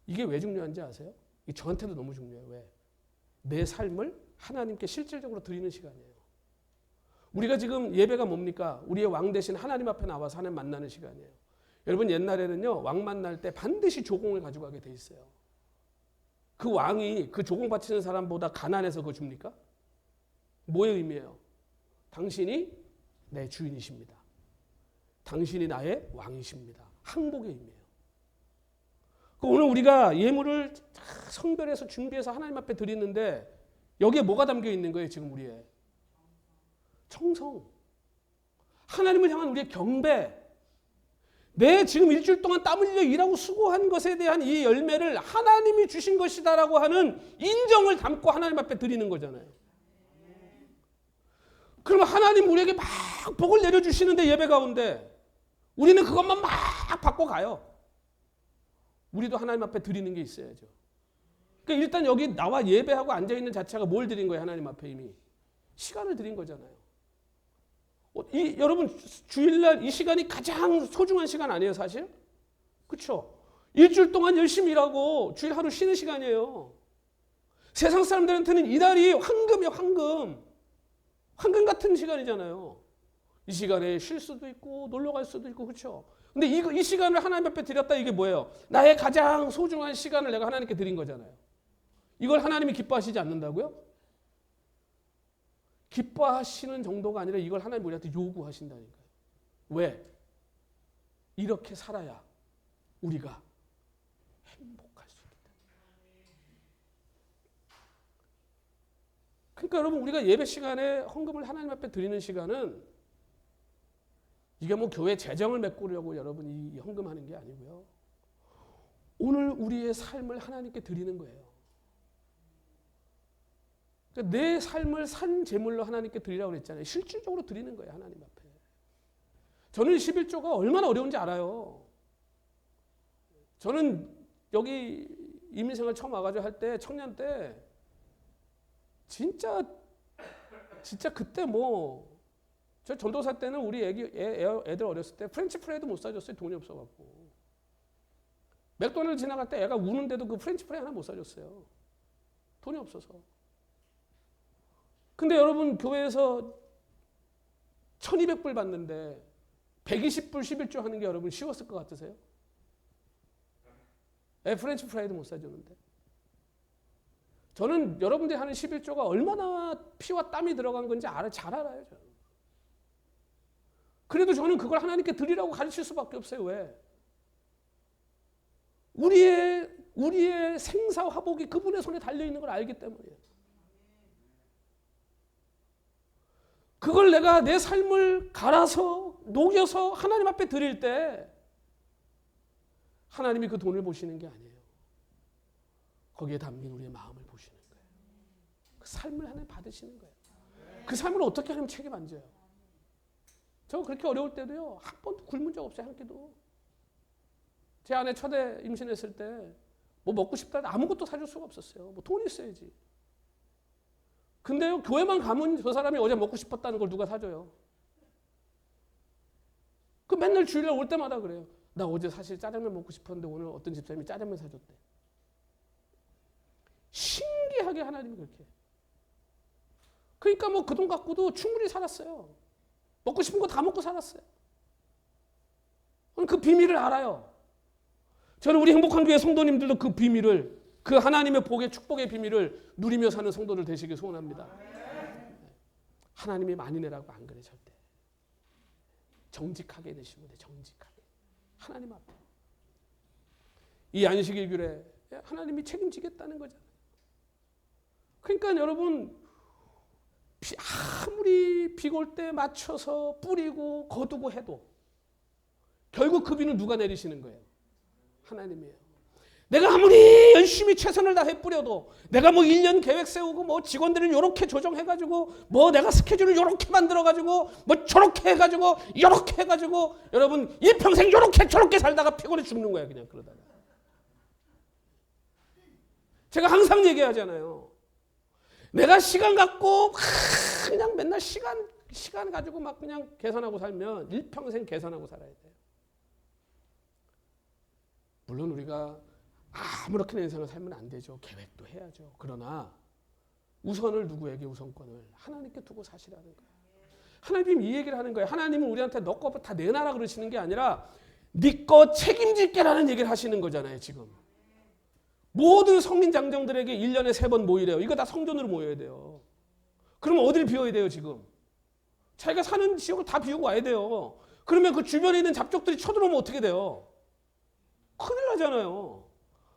이게 왜 중요한지 아세요? 이게 저한테도 너무 중요해요. 왜? 내 삶을 하나님께 실질적으로 드리는 시간이에요. 우리가 지금 예배가 뭡니까? 우리의 왕 대신 하나님 앞에 나와서 하나님 만나는 시간이에요. 여러분 옛날에는요 왕 만날 때 반드시 조공을 가져가게 돼 있어요. 그 왕이 그 조공 바치는 사람보다 가난해서 그거 줍니까? 뭐의 의미예요? 당신이 내 주인이십니다. 당신이 나의 왕이십니다. 항복의 의미예요. 오늘 우리가 예물을 성별해서 준비해서 하나님 앞에 드리는데 여기에 뭐가 담겨 있는 거예요? 지금 우리의 청성, 하나님을 향한 우리의 경배, 내 지금 일주일 동안 땀 흘려 일하고 수고한 것에 대한 이 열매를 하나님이 주신 것이다라고 하는 인정을 담고 하나님 앞에 드리는 거잖아요. 그러면 하나님 우리에게 막 복을 내려주시는데 예배 가운데 우리는 그것만 막 받고 가요. 우리도 하나님 앞에 드리는 게 있어야죠. 그러니까 일단 여기 나와 예배하고 앉아있는 자체가 뭘 드린 거예요? 하나님 앞에 이미 시간을 드린 거잖아요. 여러분 주일날 이 시간이 가장 소중한 시간 아니에요, 사실? 그렇죠? 일주일 동안 열심히 일하고 주일 하루 쉬는 시간이에요. 세상 사람들한테는 이날이 황금이에요, 황금. 황금 같은 시간이잖아요. 이 시간에 쉴 수도 있고 놀러 갈 수도 있고, 그렇죠? 근데 이 시간을 하나님 앞에 드렸다, 이게 뭐예요? 나의 가장 소중한 시간을 내가 하나님께 드린 거잖아요. 이걸 하나님이 기뻐하시지 않는다고요? 기뻐하시는 정도가 아니라 이걸 하나님 우리한테 요구하신다니까요. 왜? 이렇게 살아야 우리가 행복할 수 있다. 그러니까 여러분, 우리가 예배 시간에 헌금을 하나님 앞에 드리는 시간은 이게 뭐 교회 재정을 메꾸려고 여러분이 헌금하는 게 아니고요. 오늘 우리의 삶을 하나님께 드리는 거예요. 그러니까 내 삶을 산 제물로 하나님께 드리라고 그랬잖아요. 실질적으로 드리는 거예요, 하나님 앞에. 저는 11조가 얼마나 어려운지 알아요. 저는 여기 이민생활 처음 와가지고 할 때, 청년 때 진짜 그때 뭐 저 전도사 때는 우리 애들 어렸을 때 프렌치 프라이도 못 사줬어요. 돈이 없어갖고. 맥도날드 지나갈 때 애가 우는데도 그 프렌치 프라이 하나 못 사줬어요. 돈이 없어서. 근데 여러분, 교회에서 1200불 받는데 120불 11조 하는 게 여러분 쉬웠을 것 같으세요? 프렌치 프라이도 못 사주는데. 저는 여러분들이 하는 11조가 얼마나 피와 땀이 들어간 건지 잘 알아요. 저는. 그래도 저는 그걸 하나님께 드리라고 가르칠 수밖에 없어요. 왜? 우리의 생사화복이 그분의 손에 달려있는 걸 알기 때문이에요. 그걸 내가 내 삶을 갈아서 녹여서 하나님 앞에 드릴 때 하나님이 그 돈을 보시는 게 아니에요. 거기에 담긴 우리의 마음을 보시는 거예요. 그 삶을 하나님 받으시는 거예요. 그 삶을 어떻게 하나님 책임 안 져요? 저 그렇게 어려울 때도요, 한 번도 굶은 적 없어요, 한 끼도. 제 아내 첫애 임신했을 때 뭐 먹고 싶다 해도 아무것도 사줄 수가 없었어요. 뭐 돈이 있어야지. 근데요, 교회만 가면 저 사람이 어제 먹고 싶었다는 걸 누가 사줘요? 그 맨날 주일날 올 때마다 그래요. 나 어제 사실 짜장면 먹고 싶었는데 오늘 어떤 집사님이 짜장면 사줬대. 신기하게 하나님이 그렇게. 그러니까 뭐 그 돈 갖고도 충분히 살았어요. 먹고 싶은 거 다 먹고 살았어요. 그 비밀을 알아요. 저는 우리 행복한 교회 성도님들도 그 비밀을, 그 하나님의 복의 축복의 비밀을 누리며 사는 성도들 되시길 소원합니다. 하나님이 많이 내라고 안 그래, 절대. 정직하게 내시면 돼, 정직하게. 하나님 앞에. 이 안식일규례 하나님이 책임지겠다는 거잖아요. 그러니까 여러분, 아무리 비가 올 때 맞춰서 뿌리고 거두고 해도 결국 그 비는 누가 내리시는 거예요? 하나님이에요. 내가 아무리 열심히 최선을 다해 뿌려도, 내가 뭐 1년 계획 세우고 뭐 직원들을 요렇게 조정해가지고 뭐 내가 스케줄을 요렇게 만들어가지고 뭐 저렇게 해가지고 요렇게 해가지고 여러분 일평생 요렇게 저렇게 살다가 피곤해 죽는 거예요, 그냥 그러다가. 제가 항상 얘기하잖아요. 내가 시간 갖고 그냥 맨날 시간 가지고 막 그냥 계산하고 살면 일평생 계산하고 살아야 돼요. 물론 우리가 아무렇게나 인생을 살면 안 되죠. 계획도 해야죠. 그러나 우선을 누구에게 우선권을? 하나님께 두고 사시라는 거예요. 하나님이 이 얘기를 하는 거예요. 하나님은 우리한테 너 거 다 내놔라 그러시는 게 아니라 네 거 책임질게라는 얘기를 하시는 거잖아요, 지금. 모든 성민 장정들에게 1년에 3번 모이래요. 이거 다 성전으로 모여야 돼요. 그러면 어디를 비워야 돼요, 지금? 자기가 사는 지역을 다 비우고 와야 돼요. 그러면 그 주변에 있는 잡족들이 쳐들어오면 어떻게 돼요? 큰일 나잖아요.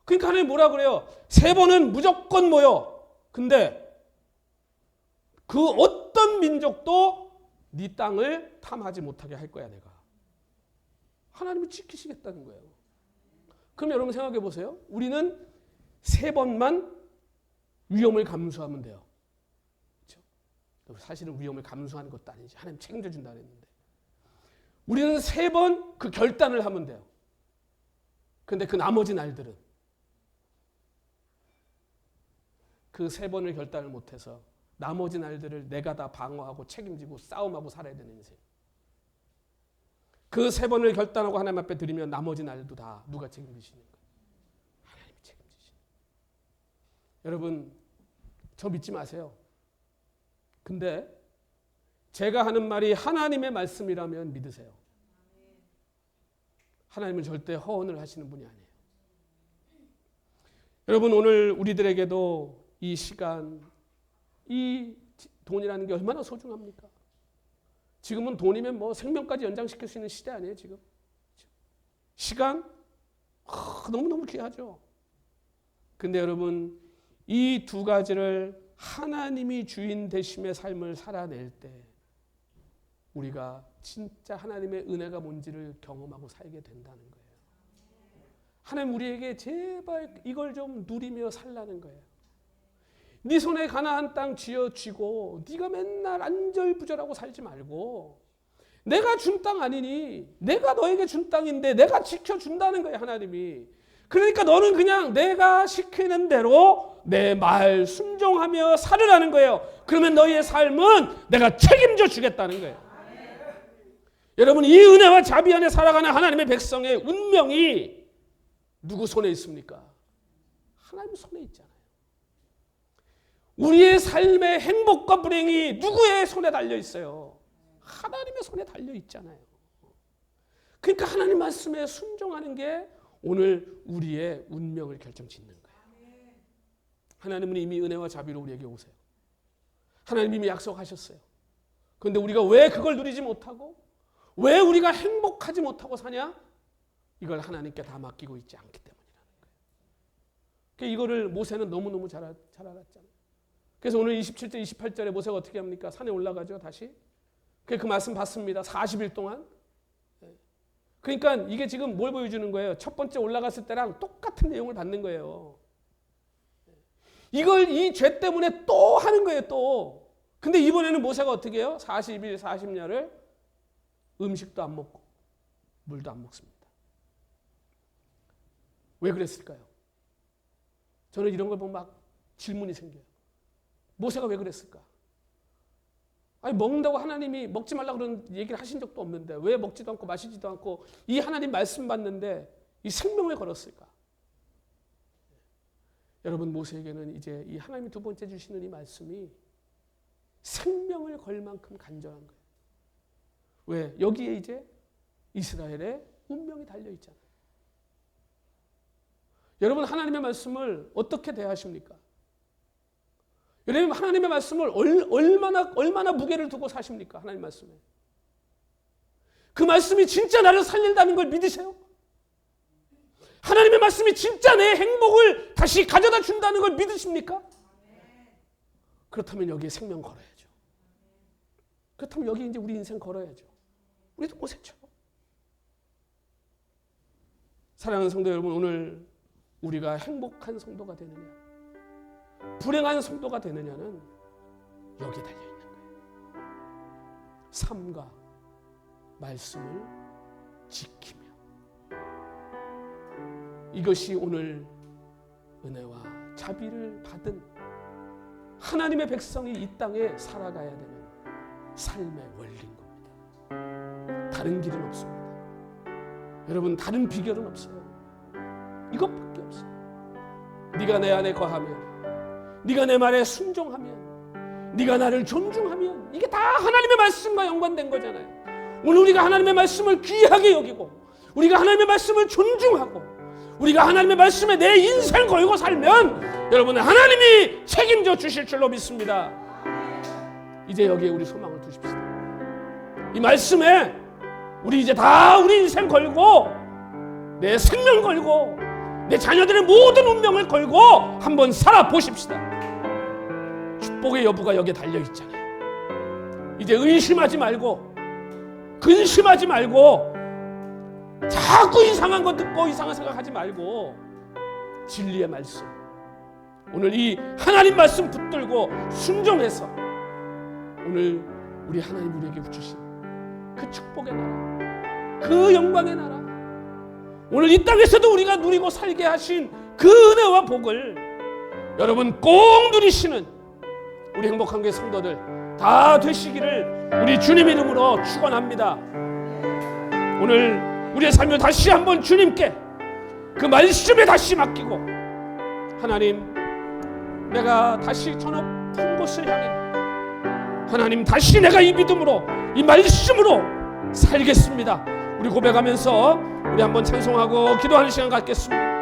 그러니까 하나님 뭐라 그래요? 3번은 무조건 모여. 근데 그 어떤 민족도 네 땅을 탐하지 못하게 할 거야, 내가. 하나님이 지키시겠다는 거예요. 그럼 여러분 생각해 보세요. 우리는 3번만 위험을 감수하면 돼요. 그렇죠? 사실은 위험을 감수하는 것도 아니지. 하나님 책임져 준다 그랬는데. 우리는 3번 그 결단을 하면 돼요. 근데 그 나머지 날들은 그 3번을 결단을 못해서 나머지 날들을 내가 다 방어하고 책임지고 싸움하고 살아야 되는 인생. 그 3번을 결단하고 하나님 앞에 드리면 나머지 날도 다 누가 책임지시는 거예요? 하나님이 책임지시는 거예요. 여러분, 저 믿지 마세요. 근데 제가 하는 말이 하나님의 말씀이라면 믿으세요. 하나님은 절대 허언을 하시는 분이 아니에요. 여러분, 오늘 우리들에게도 이 시간, 이 돈이라는 게 얼마나 소중합니까? 지금은 돈이면 뭐 생명까지 연장시킬 수 있는 시대 아니에요, 지금? 시간? 너무너무 귀하죠. 근데 여러분, 이 2가지를 하나님이 주인 되심의 삶을 살아낼 때 우리가 진짜 하나님의 은혜가 뭔지를 경험하고 살게 된다는 거예요. 하나님 우리에게 제발 이걸 좀 누리며 살라는 거예요. 네 손에 가나안 땅 쥐어쥐고 네가 맨날 안절부절하고 살지 말고 내가 준 땅 아니니 내가 너에게 준 땅인데 내가 지켜준다는 거예요, 하나님이. 그러니까 너는 그냥 내가 시키는 대로 내 말 순종하며 살으라는 거예요. 그러면 너희의 삶은 내가 책임져 주겠다는 거예요. 여러분, 이 은혜와 자비 안에 살아가는 하나님의 백성의 운명이 누구 손에 있습니까? 하나님 손에 있잖아요. 우리의 삶의 행복과 불행이 누구의 손에 달려 있어요? 하나님의 손에 달려 있잖아요. 그러니까 하나님 말씀에 순종하는 게 오늘 우리의 운명을 결정짓는 거예요. 하나님은 이미 은혜와 자비로 우리에게 오세요. 하나님이 이미 약속하셨어요. 그런데 우리가 왜 그걸 누리지 못하고 왜 우리가 행복하지 못하고 사냐? 이걸 하나님께 다 맡기고 있지 않기 때문이라는 거예요. 그러니까 이거를 모세는 너무너무 잘 알았잖아요. 그래서 오늘 27절, 28절에 모세가 어떻게 합니까? 산에 올라가죠, 다시. 그 말씀 받습니다. 40일 동안. 그러니까 이게 지금 뭘 보여주는 거예요? 첫 번째 올라갔을 때랑 똑같은 내용을 받는 거예요. 이걸 이 죄 때문에 또 하는 거예요, 또. 근데 이번에는 모세가 어떻게 해요? 40일, 40야를 음식도 안 먹고 물도 안 먹습니다. 왜 그랬을까요? 저는 이런 걸 보면 막 질문이 생겨요. 모세가 왜 그랬을까? 아니, 먹는다고 하나님이 먹지 말라 그런 얘기를 하신 적도 없는데 왜 먹지도 않고 마시지도 않고 이 하나님 말씀 받는데 이 생명을 걸었을까? 여러분, 모세에게는 이제 이 하나님이 2번째 주시는 이 말씀이 생명을 걸 만큼 간절한 거예요. 왜? 여기에 이제 이스라엘의 운명이 달려 있잖아요. 여러분, 하나님의 말씀을 어떻게 대하십니까? 여러분, 하나님의 말씀을 얼마나 무게를 두고 사십니까? 하나님 말씀에. 그 말씀이 진짜 나를 살린다는 걸 믿으세요? 하나님의 말씀이 진짜 내 행복을 다시 가져다 준다는 걸 믿으십니까? 그렇다면 여기에 생명 걸어야죠. 그렇다면 여기 이제 우리 인생 걸어야죠. 우리도 모세처럼. 사랑하는 성도 여러분, 오늘 우리가 행복한 성도가 되느냐, 불행한 성도가 되느냐는 여기에 달려있는 거예요. 삶과 말씀을 지키며. 이것이 오늘 은혜와 자비를 받은 하나님의 백성이 이 땅에 살아가야 되는 삶의 원리인 겁니다. 다른 길은 없습니다. 여러분, 다른 비결은 없어요. 이것밖에 없어요. 네가 내 안에 거하면, 네가 내 말에 순종하면, 네가 나를 존중하면, 이게 다 하나님의 말씀과 연관된 거잖아요. 오늘 우리가 하나님의 말씀을 귀하게 여기고 우리가 하나님의 말씀을 존중하고 우리가 하나님의 말씀에 내 인생 걸고 살면 여러분은 하나님이 책임져 주실 줄로 믿습니다. 이제 여기에 우리 소망을 두십시다. 이 말씀에 우리 이제 다 우리 인생 걸고 내 생명 걸고 내 자녀들의 모든 운명을 걸고 한번 살아보십시다. 축복의 여부가 여기에 달려있잖아요. 이제 의심하지 말고 근심하지 말고 자꾸 이상한 거 듣고 이상한 생각하지 말고 진리의 말씀, 오늘 이 하나님 말씀 붙들고 순종해서 오늘 우리 하나님 우리에게 주신 그 축복의 나라, 그 영광의 나라, 오늘 이 땅에서도 우리가 누리고 살게 하신 그 은혜와 복을 여러분 꼭 누리시는 우리 행복한 교회 성도들 다 되시기를 우리 주님 이름으로 축원합니다. 오늘 우리의 삶을 다시 한번 주님께 그 말씀에 다시 맡기고, 하나님, 내가 다시 저 높은 곳을 향해 하나님 다시 내가 이 믿음으로 이 말씀으로 살겠습니다. 우리 고백하면서 우리 한번 찬송하고 기도하는 시간 갖겠습니다.